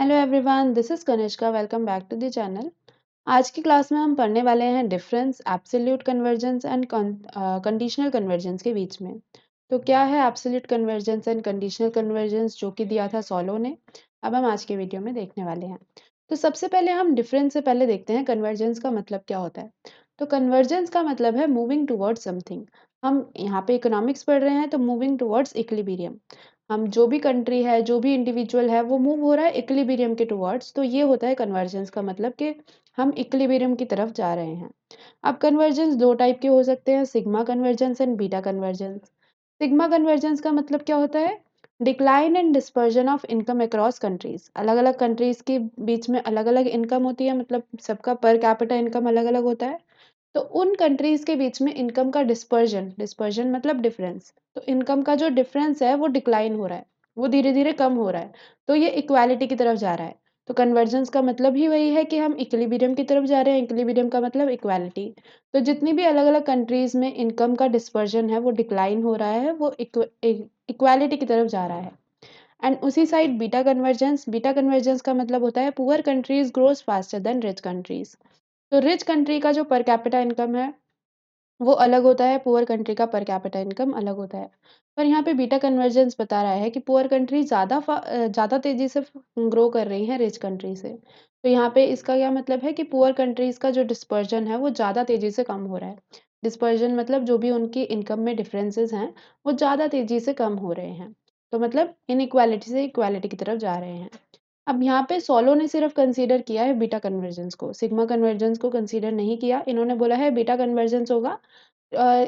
Hello everyone, this is Kanishka. Welcome back to the channel. आज की class में हम पढ़ने वाले हैं difference absolute convergence and conditional convergence के बीच में। तो क्या है absolute convergence and conditional convergence, जो कि दिया था सॉलो ने, अब हम आज के वीडियो में देखने वाले हैं। तो सबसे पहले हम डिफरेंस से पहले देखते हैं कन्वर्जेंस का मतलब क्या होता है। तो कन्वर्जेंस का मतलब है मूविंग टुवर्ड्स समथिंग। हम यहाँ पे इकोनॉमिक्स पढ़ रहे हैं, तो मूविंग टुवर्ड्स इक्विलिब्रियम। हम जो भी कंट्री है, जो भी इंडिविजुअल है, वो मूव हो रहा है इक्विलिब्रियम के टुवर्ड्स। तो ये होता है कन्वर्जेंस का मतलब कि हम इक्विलिब्रियम की तरफ जा रहे हैं। अब कन्वर्जेंस दो टाइप के हो सकते हैं, sigma convergence and beta convergence. Sigma convergence का मतलब क्या होता है? Decline and dispersion of income across countries. अलग अलग कंट्रीज के बीच में अलग अलग इनकम होती है, मतलब सबका पर कैपिटा इनकम अलग अलग होता है। तो उन कंट्रीज के बीच में इनकम का डिस्पर्जन, डिस्पर्जन मतलब डिफरेंस, तो इनकम का जो डिफरेंस है वो डिक्लाइन हो रहा है, वो धीरे धीरे कम हो रहा है। तो ये इक्वालिटी की तरफ जा रहा है। तो कन्वर्जेंस का मतलब ही वही है कि हम इक्विलिब्रियम की तरफ जा रहे हैं। इक्विलिब्रियम का मतलब इक्वालिटी। तो जितनी भी अलग अलग कंट्रीज में इनकम का डिस्पर्जन है वो डिक्लाइन हो रहा है, वो इक्वालिटी की तरफ जा रहा है। एंड उसी side beta convergence, beta convergence का मतलब होता है poor countries grows faster than rich countries. तो रिच कंट्री का जो पर कैपिटा इनकम है वो अलग होता है, पुअर कंट्री का पर कैपिटा इनकम अलग होता है। पर यहाँ पे बीटा कन्वर्जेंस बता रहा है कि पुअर कंट्री ज़्यादा तेज़ी से ग्रो कर रही हैं रिच कंट्री से। तो यहाँ पे इसका क्या मतलब है कि पुअर कंट्रीज़ का जो डिस्पर्जन है वो ज़्यादा तेज़ी से कम हो रहा है। डिस्पर्जन मतलब जो भी उनकी इनकम में डिफरेंसेस हैं वो ज़्यादा तेज़ी से कम हो रहे हैं। तो मतलब इनइक्वालिटी से इक्वालिटी की तरफ जा रहे हैं। अब यहाँ पे सोलो ने सिर्फ कंसीडर किया है बीटा कन्वर्जेंस को, सिग्मा कन्वर्जेंस को कंसीडर नहीं किया। इन्होंने बोला है बीटा कन्वर्जेंस होगा,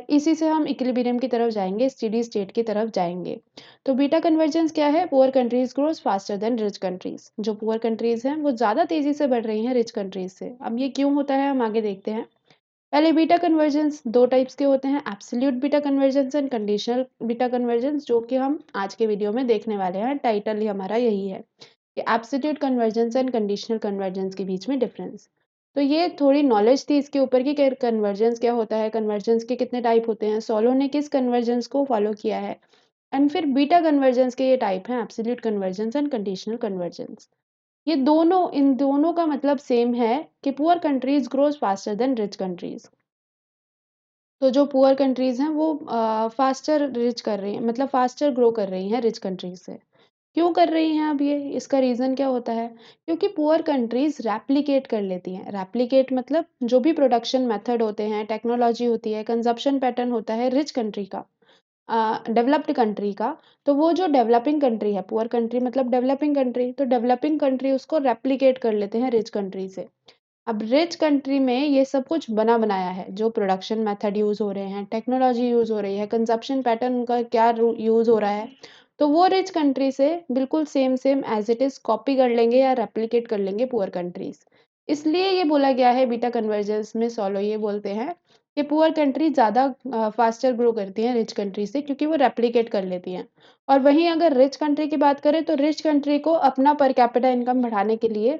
इसी से हम इक्विलिब्रियम की तरफ जाएंगे, स्टेडी स्टेट की तरफ जाएंगे। तो बीटा कन्वर्जेंस क्या है? Poor countries grows faster than rich countries. जो पुअर कंट्रीज हैं वो ज़्यादा तेज़ी से बढ़ रही हैं रिच कंट्रीज से। अब ये क्यों होता है हम आगे देखते हैं। पहले बीटा कन्वर्जेंस दो टाइप्स के होते हैं, absolute beta convergence and conditional beta convergence, जो कि हम आज के वीडियो में देखने वाले हैं। टाइटल ही हमारा यही है कि absolute convergence and conditional convergence के बीच में डिफरेंस। तो ये थोड़ी नॉलेज थी इसके ऊपर कि कन्वर्जेंस क्या होता है, कन्वर्जेंस के कितने टाइप होते हैं, सोलो ने किस कन्वर्जेंस को फॉलो किया है। एंड फिर बीटा कन्वर्जेंस के ये टाइप हैं, absolute convergence and conditional convergence. ये दोनों, इन दोनों का मतलब सेम है कि poor countries grows faster than rich countries. तो जो पुअर कंट्रीज हैं वो फास्टर रिच कर रही हैं, मतलब फास्टर ग्रो कर रही हैं रिच कंट्रीज से। क्यों कर रही हैं? अब ये इसका रीज़न क्या होता है? क्योंकि पुअर कंट्रीज रेप्लिकेट कर लेती हैं। रेप्लिकेट मतलब जो भी प्रोडक्शन मेथड होते हैं, टेक्नोलॉजी होती है, कंजप्शन पैटर्न होता है रिच कंट्री का, डेवलप्ड कंट्री का, तो वो जो डेवलपिंग कंट्री है, पुअर कंट्री मतलब डेवलपिंग कंट्री, तो डेवलपिंग कंट्री उसको रेप्लिकेट कर लेते हैं रिच कंट्री से। अब रिच कंट्री में ये सब कुछ बना बनाया है, जो प्रोडक्शन मेथड यूज़ हो रहे हैं, टेक्नोलॉजी यूज़ हो रही है, कंजप्शन पैटर्न उनका क्या यूज़ हो रहा है, तो वो रिच कंट्री से बिल्कुल same same as it is copy कर लेंगे या रेप्लिकेट कर लेंगे पुअर कंट्रीज। इसलिए ये बोला गया है बीटा कन्वर्जेंस में, सोलो ये बोलते हैं कि पुअर कंट्री ज़्यादा फास्टर ग्रो करती हैं रिच कंट्री से, क्योंकि वो रेप्लिकेट कर लेती हैं। और वहीं अगर रिच कंट्री की बात करें तो रिच कंट्री को अपना पर कैपिटा इनकम बढ़ाने के लिए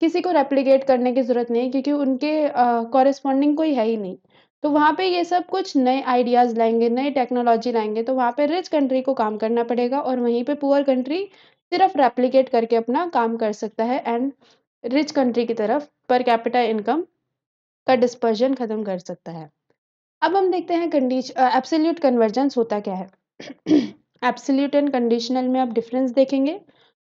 किसी को रेप्लिकेट करने की ज़रूरत नहीं, क्योंकि उनके कॉरेस्पॉन्डिंग कोई है ही नहीं। तो वहाँ पे ये सब कुछ नए आइडियाज़ लाएँगे, नई टेक्नोलॉजी लाएँगे, तो वहाँ पे रिच कंट्री को काम करना पड़ेगा और वहीं पे पुअर कंट्री सिर्फ़ रेप्लिकेट करके अपना काम कर सकता है एंड रिच कंट्री की तरफ पर कैपिटा इनकम का डिस्पर्जन खत्म कर सकता है। अब हम देखते हैं एब्सोल्यूट कन्वर्जेंस होता क्या है। एब्सोल्यूट एंड कंडीशनल में आप डिफरेंस देखेंगे।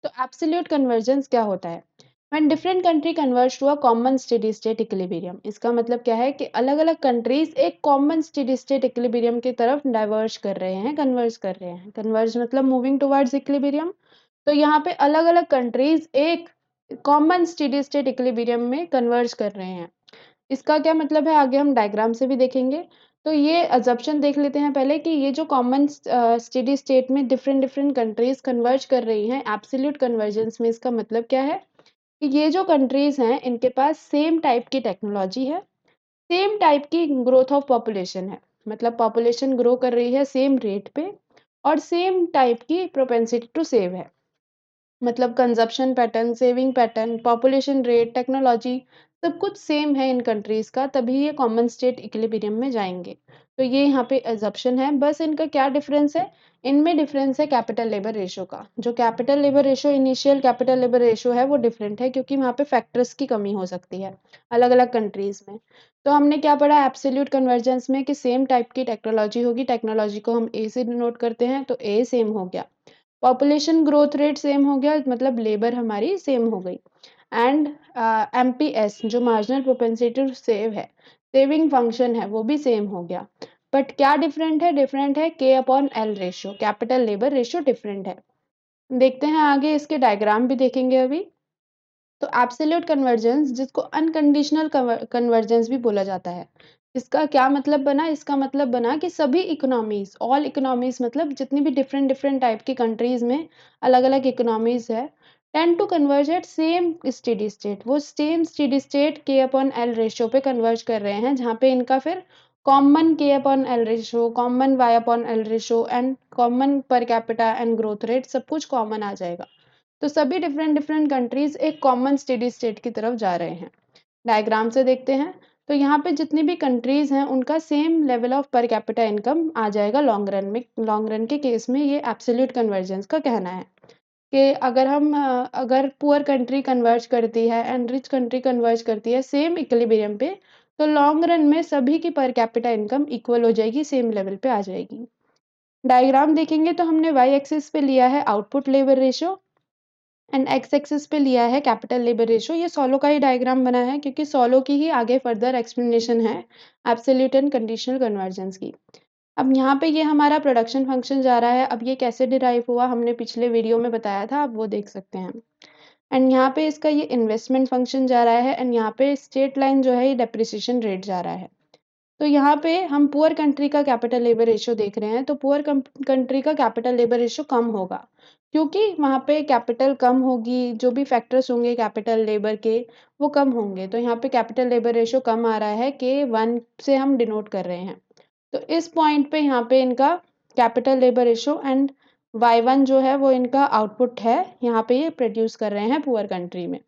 तो एब्सोल्यूट कन्वर्जेंस क्या होता है? When different country converge to a common steady state equilibrium. इसका मतलब क्या है कि अलग अलग कंट्रीज एक कॉमन स्टेडी स्टेट इक्विलिब्रियम की तरफ डाइवर्ज कर रहे हैं, कन्वर्ज कर रहे हैं। कन्वर्ज मतलब मूविंग टुवर्ड्स इक्विलिब्रियम। तो यहाँ पे अलग अलग कंट्रीज एक कॉमन स्टेडी स्टेट इक्विलिब्रियम में कन्वर्ज कर रहे हैं। इसका क्या मतलब है आगे हम डायग्राम से भी देखेंगे। तो ये अजम्पशन देख लेते हैं पहले कि ये जो कॉमन स्टेडी स्टेट में डिफरेंट डिफरेंट कंट्रीज कन्वर्ज कर रही हैं एब्सोल्यूट कन्वर्जेंस में, इसका मतलब क्या है कि ये जो कंट्रीज हैं इनके पास सेम टाइप की टेक्नोलॉजी है, सेम टाइप की ग्रोथ ऑफ पॉपुलेशन है, मतलब पॉपुलेशन ग्रो कर रही है सेम रेट पे, और सेम टाइप की प्रोपेंसिटी टू सेव है। मतलब consumption pattern, saving pattern, population rate, technology सब कुछ सेम है इन कंट्रीज़ का, तभी ये कॉमन स्टेट इक्विलिब्रियम में जाएँगे। तो ये यहाँ पे असम्पशन है, बस इनका क्या डिफ़रेंस है? इनमें डिफ़रेंस है कैपिटल लेबर रेशियो का। जो capital labour ratio initial capital labour ratio है वो डिफ़रेंट है क्योंकि वहाँ पे फैक्टर्स की कमी हो सकती है, अलग-अलग कंट्रीज़ में। तो हमने क्या पढ़ा एब्सोल्यूट कन्वर्जेंस में कि सेम टाइप की टेक्नोलॉजी होगी, टेक्नोलॉजी को हम ए से डिनोट करते हैं, तो ए सेम हो गया। पॉपुलेशन ग्रोथ रेट सेम हो गया मतलब लेबर हमारी सेम हो गई एंड एमपीएस जो मार्जिनल प्रोपेंसिटी टू सेव है सेविंग फंक्शन है वो भी सेम हो गया बट क्या डिफरेंट है के upon L ratio capital labour ratio different है। देखते हैं आगे इसके डायग्राम भी देखेंगे अभी। तो एब्सोल्यूट कन्वर्जेंस जिसको अनकंडीशनल कन्वर्जेंस भी बोला जाता है, इसका क्या मतलब बना? इसका मतलब बना कि सभी इकोनॉमीज ऑल इकोनॉमीज मतलब जितनी भी डिफरेंट डिफरेंट टाइप की कंट्रीज में अलग अलग इकोनॉमीज है tend to converge at same steady state. वो same steady state K upon L ratio पे कन्वर्ज कर रहे हैं जहाँ पे इनका फिर common K upon L ratio, common Y upon L ratio and common per capita and growth rate सब कुछ कॉमन आ जाएगा। तो सभी डिफरेंट डिफरेंट कंट्रीज एक कॉमन स्टेडी स्टेट की तरफ जा रहे हैं। डायग्राम से देखते हैं तो यहाँ पे जितनी भी कंट्रीज हैं उनका same level of per capita income आ जाएगा लॉन्ग रन में। लॉन्ग रन के केस में ये एब्सोल्यूट कन्वर्जेंस का कहना है कि अगर पुअर कंट्री कन्वर्ज करती है एंड रिच कंट्री कन्वर्ज करती है सेम इक्विलिब्रियम पे तो लॉन्ग रन में सभी की पर कैपिटा इनकम इक्वल हो जाएगी, सेम लेवल पे आ जाएगी। डायग्राम देखेंगे तो हमने वाई एक्सिस पे लिया है output labour ratio and x axis पे लिया है कैपिटल लेबर रेशियो। ये सोलो का ही डायग्राम बना है क्योंकि सोलो की ही आगे फर्दर एक्सप्लेनेशन है एब्सोल्यूट एंड कंडीशनल कन्वर्जेंस की। अब यहाँ पे ये हमारा प्रोडक्शन फंक्शन जा रहा है। अब ये कैसे डिराइव हुआ हमने पिछले वीडियो में बताया था, आप वो देख सकते हैं। एंड यहाँ पे इसका ये इन्वेस्टमेंट फंक्शन जा रहा है एंड यहाँ पे स्ट्रेट लाइन जो है ये डेप्रिसिएशन रेट जा रहा है। तो यहाँ पे हम पुअर कंट्री का कैपिटल लेबर रेशियो देख रहे हैं तो पुअर कंट्री का कैपिटल लेबर रेशियो कम होगा क्योंकि वहाँ पे कैपिटल कम होगी, जो भी फैक्टर्स होंगे कैपिटल लेबर के वो कम होंगे। तो यहाँ पे कैपिटल लेबर रेशियो कम आ रहा है के 1 से हम डिनोट कर रहे हैं। तो इस पॉइंट पे यहाँ पे इनका capital labour ratio and Y1 जो है वो इनका आउटपुट है, यहाँ पे ये प्रोड्यूस कर रहे हैं पुअर कंट्री में।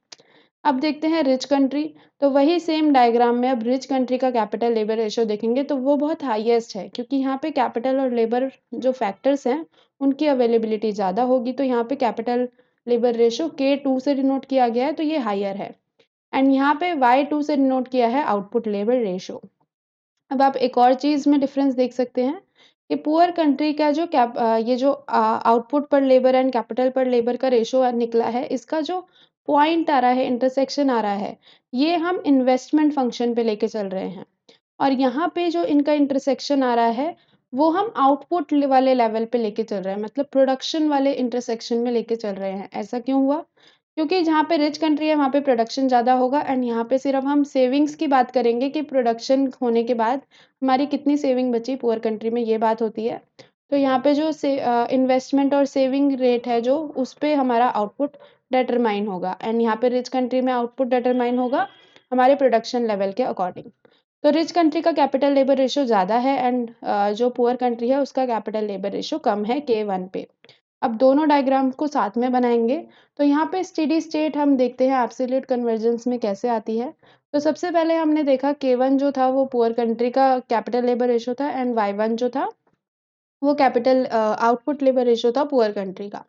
अब देखते हैं रिच कंट्री। तो वही सेम डायग्राम में अब रिच कंट्री का कैपिटल लेबर रेशियो देखेंगे तो वो बहुत हाईएस्ट है क्योंकि यहाँ पे कैपिटल और लेबर जो फैक्टर्स हैं उनकी अवेलेबिलिटी ज़्यादा होगी। तो यहाँ पे कैपिटल लेबर रेशियो K2 से डिनोट किया गया है तो ये हायर है एंड यहाँ पे Y2 से डिनोट किया है आउटपुट लेबर रेशियो। अब आप एक और चीज़ में डिफरेंस देख सकते हैं कि पुअर कंट्री का जो ये जो आउटपुट पर लेबर एंड कैपिटल पर लेबर का रेशो निकला है, इसका जो पॉइंट आ रहा है, इंटरसेक्शन आ रहा है, ये हम इन्वेस्टमेंट फंक्शन पे लेके चल रहे हैं और यहाँ पे जो इनका इंटरसेक्शन आ रहा है वो हम आउटपुट वाले लेवल पे लेके चल रहे हैं, मतलब प्रोडक्शन वाले इंटरसेक्शन में लेके चल रहे हैं। ऐसा क्यों हुआ? क्योंकि जहाँ पे रिच कंट्री है वहाँ पे प्रोडक्शन ज़्यादा होगा एंड यहाँ पे सिर्फ हम सेविंग्स की बात करेंगे कि प्रोडक्शन होने के बाद हमारी कितनी सेविंग बची पुअर कंट्री में, ये बात होती है। तो यहाँ पे जो इन्वेस्टमेंट और सेविंग रेट है जो उस पे हमारा आउटपुट डिटरमाइन होगा एंड यहाँ पे रिच कंट्री में आउटपुट डिटरमाइन होगा हमारे प्रोडक्शन लेवल के अकॉर्डिंग। तो रिच कंट्री का कैपिटल लेबर रेशियो ज़्यादा है एंड जो पुअर कंट्री है उसका कैपिटल लेबर रेशियो कम है K1 पे। अब दोनों डायग्राम को साथ में बनाएंगे तो यहाँ पे स्टेडी स्टेट हम देखते हैं एब्सोल्यूट कन्वर्जेंस में कैसे आती है। तो सबसे पहले हमने देखा K1 जो था वो पुअर कंट्री का कैपिटल लेबर रेशियो था एंड Y1 जो था वो कैपिटल आउटपुट लेबर रेशियो था पुअर कंट्री का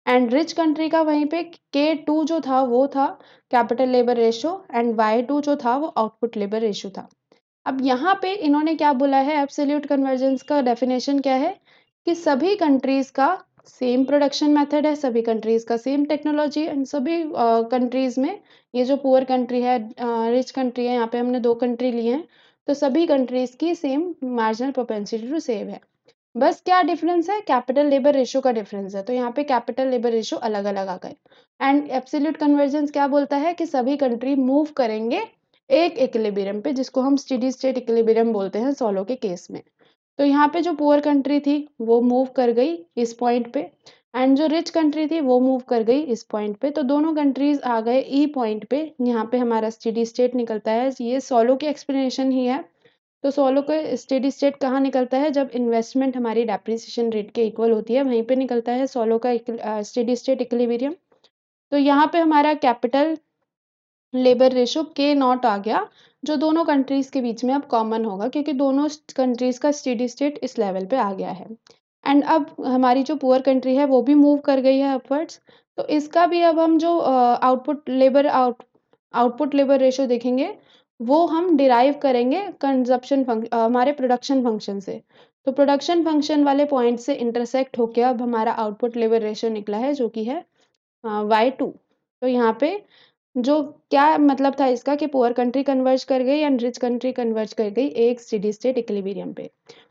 एंड रिच कंट्री का वहीं पे K2 जो था वो था capital labour ratio and Y2 जो था वो आउटपुट लेबर रेशियो था। अब यहाँ पे इन्होंने क्या बोला है, एब्सोल्यूट कन्वर्जेंस का डेफिनेशन क्या है कि सभी कंट्रीज का सेम प्रोडक्शन मेथड है, सभी कंट्रीज का सेम टेक्नोलॉजी एंड सभी कंट्रीज में ये जो पुअर कंट्री है रिच कंट्री है, यहाँ पे हमने दो कंट्री लिए हैं तो सभी कंट्रीज की same marginal propensity to save है। बस क्या डिफरेंस है? कैपिटल लेबर रेशियो का डिफरेंस है। तो यहाँ पे कैपिटल लेबर रेशियो अलग अलग आ गए एंड एब्सोल्यूट कन्वर्जेंस क्या बोलता है कि सभी कंट्री मूव करेंगे एक इक्विलिब्रियम पे जिसको हम स्टेडी स्टेट इक्विलिब्रियम बोलते हैं सोलो के केस में। तो यहाँ पे जो पुअर कंट्री थी वो मूव कर गई इस पॉइंट पे एंड जो रिच कंट्री थी वो मूव कर गई इस पॉइंट पे। तो दोनों कंट्रीज आ गए ई पॉइंट पे, यहाँ पे हमारा स्टेडी स्टेट निकलता है। ये सोलो की एक्सप्लेनेशन ही है। तो सोलो का स्टेडी स्टेट कहाँ निकलता है? जब इन्वेस्टमेंट हमारी डेप्रिसिएशन रेट के इक्वल होती है वहीं पे निकलता है सोलो का स्टेडी स्टेट इक्विलिब्रियम। तो यहाँ पे हमारा कैपिटल लेबर रेशो के नॉट आ गया, जो दोनों कंट्रीज के बीच में अब कॉमन होगा, क्योंकि दोनों कंट्रीज का स्टेडी स्टेट इस लेवल पे आ गया है। एंड अब हमारी जो पुअर कंट्री है वो भी मूव कर गई है अपवर्ड्स। तो इसका भी अब हम जो आउटपुट लेबर रेशो देखेंगे, वो हम डिराइव करेंगे हमारे प्रोडक्शन फंक्शन से। तो प्रोडक्शन फंक्शन वाले पॉइंट से इंटरसेक्ट होके अब हमारा आउटपुट लेबर रेशो निकला है, जो कि है Y2। तो यहाँ पे जो क्या मतलब था इसका, कि पुअर कंट्री कन्वर्ज कर गई एंड रिच कंट्री कन्वर्ज कर गई एक स्टेडी स्टेट इक्विलिब्रियम पे।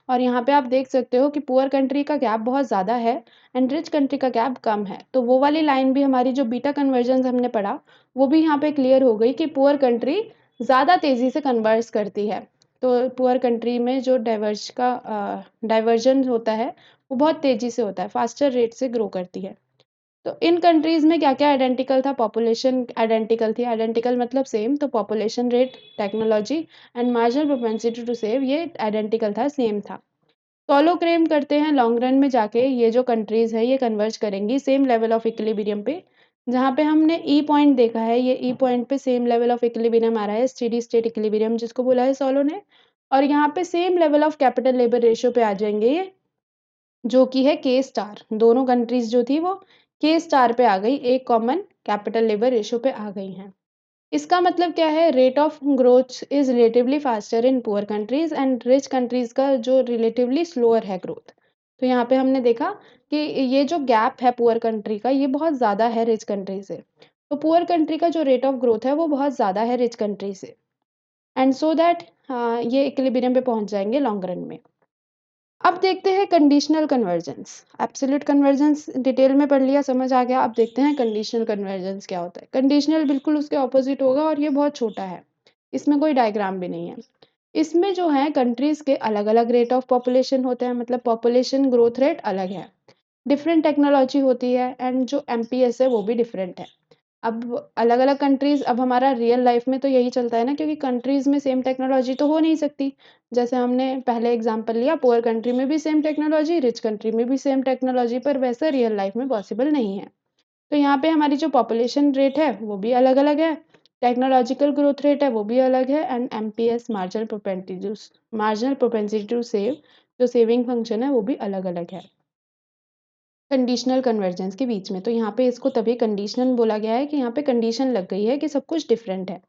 और यहाँ पे आप देख सकते हो कि पुअर कंट्री का गैप बहुत ज़्यादा है एंड रिच कंट्री का गैप कम है। तो वो वाली लाइन भी हमारी जो बीटा कन्वर्जन हमने पढ़ा, वो भी यहाँ पे क्लियर हो गई कि पुअर कंट्री ज़्यादा तेज़ी से कन्वर्स करती है। तो पुअर कंट्री में जो डाइवर्जन होता है वो बहुत तेज़ी से होता है, फास्टर रेट से ग्रो करती है। तो इन कंट्रीज में क्या क्या आइडेंटिकल था, पॉपुलेशन आइडेंटिकल थी, आइडेंटिकल मतलब सेम, तो population rate, technology and marginal propensity to save ये आइडेंटिकल था, सेम था। सोलो क्लेम करते हैं लॉन्ग रन में जाके ये जो कंट्रीज है ये कन्वर्ज करेंगी सेम लेवल ऑफ इक्विलिब्रियम पे। जहाँ पे हमने ई पॉइंट देखा है, ये ई पॉइंट पे सेम लेवल ऑफ इक्विलिब्रियम आ रहा है, स्टेडी स्टेट इक्विलिब्रियम जिसको बोला है सोलो ने। और यहाँ पे same level of capital labour ratio पे आ जाएंगे ये, जो कि है के स्टार। दोनों कंट्रीज जो थी वो के स्टार पे आ गई, एक कॉमन कैपिटल लेबर रेशो पे आ गई हैं। इसका मतलब क्या है, rate of growth is relatively faster in poor countries and rich countries का जो रिलेटिवली स्लोअर है ग्रोथ। तो यहाँ पे हमने देखा कि ये जो गैप है पुअर कंट्री का, ये बहुत ज़्यादा है रिच कंट्री से। तो पुअर कंट्री का जो रेट ऑफ ग्रोथ है वो बहुत ज़्यादा है रिच कंट्री से, एंड सो दैट ये इक्विलिब्रियम पे पहुंच जाएंगे लॉन्ग रन में। अब देखते हैं conditional convergence. Absolute convergence detail में पढ़ लिया, समझ आ गया। अब देखते हैं कंडीशनल कन्वर्जेंस क्या होता है। कंडीशनल बिल्कुल उसके ऑपोजिट होगा और ये बहुत छोटा है, इसमें कोई डायग्राम भी नहीं है। इसमें जो है कंट्रीज के अलग अलग रेट ऑफ पॉपुलेशन होते हैं, मतलब पॉपुलेशन ग्रोथ रेट अलग है, डिफरेंट टेक्नोलॉजी होती है एंड जो एमपीएस है वो भी डिफरेंट है। अब अलग अलग कंट्रीज, अब हमारा रियल लाइफ में तो यही चलता है ना, क्योंकि कंट्रीज में सेम टेक्नोलॉजी तो हो नहीं सकती। जैसे हमने पहले एग्जांपल लिया, पुअर कंट्री में भी सेम टेक्नोलॉजी, रिच कंट्री में भी सेम टेक्नोलॉजी, पर वैसे रियल लाइफ में पॉसिबल नहीं है। तो यहाँ पे हमारी जो पॉपुलेशन रेट है वो भी अलग अलग है, टेक्नोलॉजिकल ग्रोथ रेट है वो भी अलग है, and MPS marginal propensity to save, जो सेविंग फंक्शन है वो भी अलग अलग है कंडीशनल कन्वर्जेंस के बीच में। तो यहाँ पे इसको तभी कंडीशनल बोला गया है कि यहाँ पे कंडीशन लग गई है कि सब कुछ डिफरेंट है।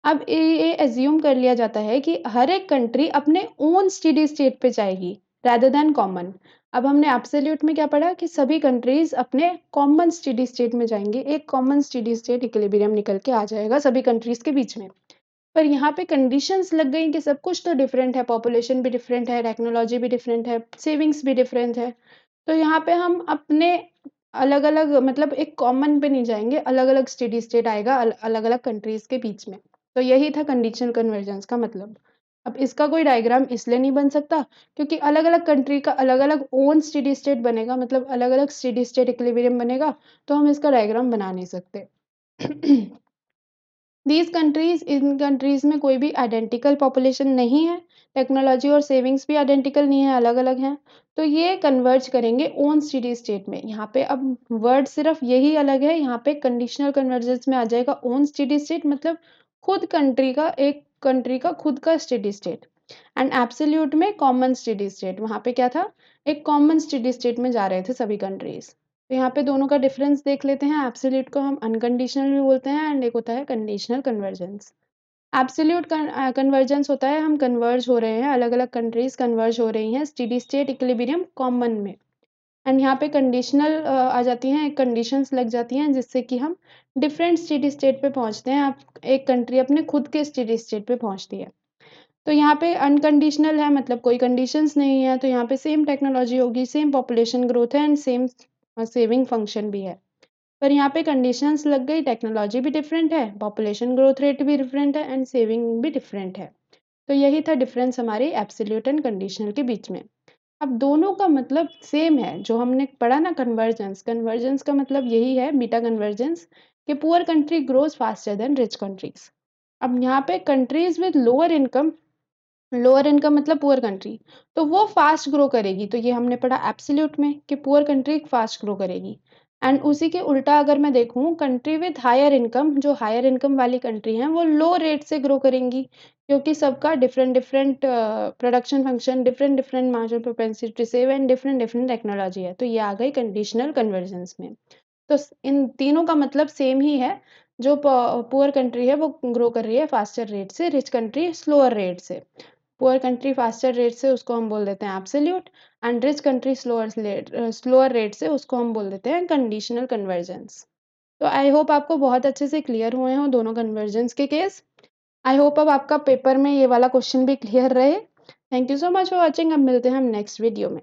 अब ये एज्यूम कर लिया जाता है कि हर एक कंट्री अपने ओन स्टेडी स्टेट पे जाएगी rather देन कॉमन। अब हमने एब्सोल्यूट में क्या पढ़ा कि सभी कंट्रीज अपने कॉमन स्टेडी स्टेट में जाएंगे, एक कॉमन स्टेडी स्टेट इक्विलिब्रियम निकल के आ जाएगा सभी कंट्रीज के बीच में। पर यहाँ पे कंडीशंस लग गई कि सब कुछ तो डिफरेंट है, पॉपुलेशन भी डिफरेंट है, टेक्नोलॉजी भी डिफरेंट है, सेविंग्स भी डिफरेंट है। तो यहाँ पे हम अपने अलग अलग, मतलब एक कॉमन पे नहीं जाएंगे, अलग अलग स्टेडी स्टेट आएगा अलग अलग कंट्रीज के बीच में। तो यही था कंडीशनल कन्वर्जेंस का मतलब। अब इसका कोई डायग्राम इसलिए नहीं बन सकता क्योंकि अलग अलग कंट्री का अलग अलग ओन स्टेडी स्टेट बनेगा, मतलब अलग अलग स्टेडी स्टेट इक्विलिब्रियम बनेगा, तो हम इसका डायग्राम बना नहीं सकते। दीज कंट्रीज, इन कंट्रीज में कोई भी आइडेंटिकल पॉपुलेशन नहीं है, टेक्नोलॉजी और सेविंग्स भी आइडेंटिकल नहीं है, अलग अलग हैं। तो ये कन्वर्ज करेंगे ओन स्टेडी स्टेट में। यहाँ पे अब वर्ड सिर्फ यही अलग है, यहाँ पे कंडीशनल कन्वर्जेंस में आ जाएगा ओन स्टेडी स्टेट, मतलब खुद कंट्री का, एक कंट्री का खुद का स्टेडी स्टेट। एंड एब्सोल्यूट में कॉमन स्टेडी स्टेट, वहाँ पे क्या था, एक कॉमन स्टेडी स्टेट में जा रहे थे सभी कंट्रीज। तो यहाँ पे दोनों का डिफरेंस देख लेते हैं। एब्सोल्यूट को हम अनकंडीशनल भी बोलते हैं एंड एक होता है कंडीशनल कन्वर्जेंस। एब्सोल्यूट कन्वर्जेंस होता है हम कन्वर्ज हो रहे हैं, अलग अलग कंट्रीज कन्वर्ज हो रही हैं स्टेडी स्टेट इक्विलिब्रियम कॉमन में। एंड यहाँ पे कंडीशनल आ जाती हैं, कंडीशंस लग जाती हैं जिससे कि हम डिफरेंट स्टेडी स्टेट पे पहुंचते हैं। आप एक कंट्री अपने खुद के स्टेडी स्टेट पे पहुंचती है। तो यहाँ पे अनकंडीशनल है, मतलब कोई कंडीशंस नहीं है, तो यहाँ पे सेम टेक्नोलॉजी होगी, सेम पॉपुलेशन ग्रोथ है एंड सेम सेविंग फंक्शन भी है। पर यहाँ पे कंडीशंस लग गई, टेक्नोलॉजी भी डिफरेंट है, पॉपुलेशन ग्रोथ रेट भी डिफरेंट है एंड सेविंग भी डिफरेंट है। तो यही था डिफरेंस हमारे एब्सोल्यूट एंड कंडीशनल के बीच में। अब दोनों का मतलब सेम है, जो हमने पढ़ा ना कन्वर्जेंस, कन्वर्जेंस का मतलब यही है बीटा कन्वर्जेंस, कि poor country grows faster than rich countries. अब यहाँ पे कंट्रीज विद लोअर इनकम मतलब पुअर कंट्री, तो वो फास्ट ग्रो करेगी। तो ये हमने पढ़ा एब्सोल्यूट में कि पुअर कंट्री फास्ट ग्रो करेगी। एंड उसी के उल्टा अगर मैं देखूँ, कंट्री विथ हायर इनकम, जो हायर इनकम वाली कंट्री हैं, वो लो रेट से ग्रो करेंगी, क्योंकि सबका different production function, different marginal propensity save and different technology है। तो ये आ गई कंडीशनल कन्वर्जेंस में। तो इन तीनों का मतलब सेम ही है। जो पुअर कंट्री है वो ग्रो कर रही है फास्टर रेट से, रिच कंट्री स्लोअर रेट से। पुअर कंट्री फास्टर रेट से, उसको हम बोल देते हैं absolute, and rich country slower rate से, उसको हम बोल देते हैं कंडीशनल कन्वर्जेंस। तो आई होप आपको बहुत अच्छे से क्लियर हुए हों दोनों कन्वर्जेंस के केस। आई होप अब आपका पेपर में ये वाला क्वेश्चन भी क्लियर रहे। Thank you so much for watching. अब मिलते हैं हम नेक्स्ट वीडियो में।